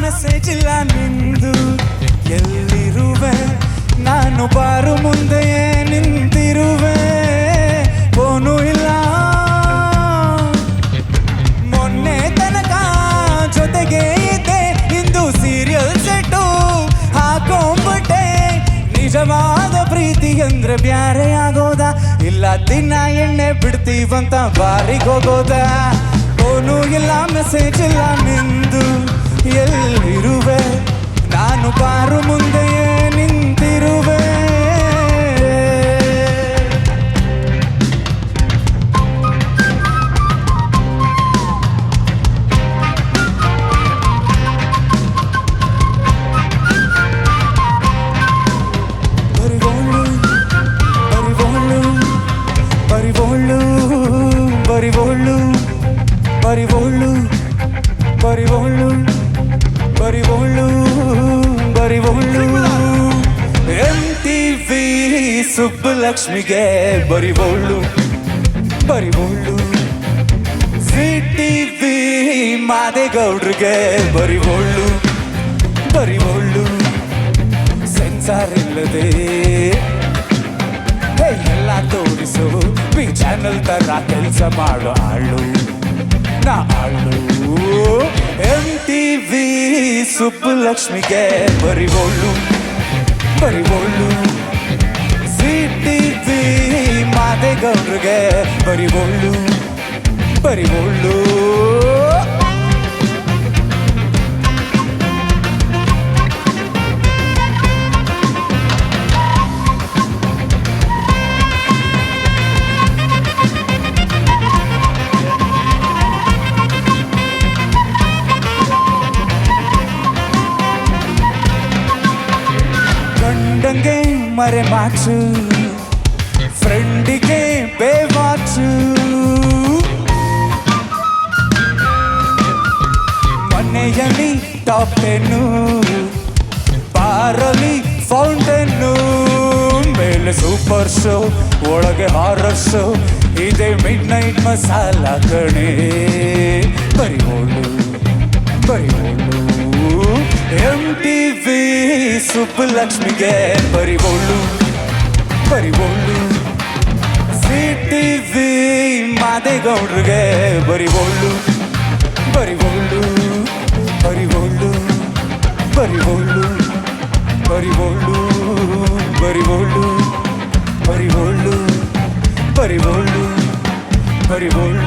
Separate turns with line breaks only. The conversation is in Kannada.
ಮೆಸೇಜ್ ಇಲ್ಲ ನಿಂದು, ಎಲ್ಲಿರುವೆ ನಾನು, ಬಾರು ಮುಂದೆಯೇ ನಿಂತಿರುವೆ. ಫೋನು ಇಲ್ಲ ಮೊನ್ನೆ ತನಕ ಜೊತೆಗೆ ಇದ್ದೆ, ಇಂದು ಸೀರಿಯಲ್ ಸೆಟ್ಟು ಹಾಕೊಂಬಿಟ್ಟೆ. ನಿಜವಾದ ಪ್ರೀತಿ ಅಂದ್ರೆ ಬ್ಯಾರೆ ಆಗೋದ, ಇಲ್ಲ ದಿನ ಎಣ್ಣೆ ಬಿಡ್ತೀವಂತ ಬಾರಿಗೋಗೋದ. ಫೋನು ಇಲ್ಲ ಮೆಸೇಜ್ ಇಲ್ಲ ನಿಂದು, ಎಲ್ಲಿರುವೆ ನಾನು, ಬಾರು ಮುಂದೆಯೇ ನಿಂತಿರುವೆ. ಬರಿವೋಳು ಬರಿವೋಳು ಬರಿವೋಳು ಬರಿವೋಳು ಬರಿವೋಳು ಬರಿವೋಳು ಬರಿವೋಳು. MTV ಸುಬ್ಬಲಕ್ಷ್ಮಿಗೆ ಬರಿವೋಳು ಬರಿವೋಳು. ZTV ಮಾದೇಗೌಡ್ರಿಗೆ ಬರಿವೋಳು ಬರಿವೋಳು. ಸೆನ್ಸಾರ್ ಇಲ್ಲದೆ ಎಲ್ಲ ತೋರಿಸು, ಬಿ ಚಾನಲ್ ತರ ಕೆಲಸ ಮಾಡೋ ಆಳು ನಾ ಆಳು. MTV ಸುಬ್ಬಲಕ್ಷ್ಮಿಗೆ ಬರಿವೋಳು ಬರಿವೋಳು. ZTV ಮಾದೇಗೌಡ್ರಿಗೆ ಬರಿವೋಳು ಬರಿವೋಳು. ಗಂಡಂಗೆ ಮರೆ ಮಾಚು, ಫ್ರೆಂಡಿಗೆ ಬೇವಾಚು, ಮನೆಯಲ್ಲಿ ಟಾಪ್ 10, ಬಾರಲ್ಲಿ ಫೌಂಟೇನು, ಮೇಲೆ ಸೂಪರ್ ಶೋ, ಒಳಗೆ ಹಾರರ್ ಶೋ, ಇದೆ ಮಿಡ್ ನೈಟ್ ಮಸಾಲ ಕಣೆ. ಬರಿವೋಳು ಬರಿವೋಳು. MTV ಸುಬ್ಬಲಕ್ಷ್ಮಿಗೆ ಬರಿವೋಳು ಬರಿವೋಳು. ZTV ಮಾದೇಗೌಡ್ರಿಗೆ ಬರಿವೋಳು ಬರಿವೋಳು ಬರಿವೋಳು ಬರಿವೋಳು ಬರಿವೋಳು ಬರಿವೋಳು ಬರಿವೋಳು ಬರಿವೋಳು ಬರಿವೋಳು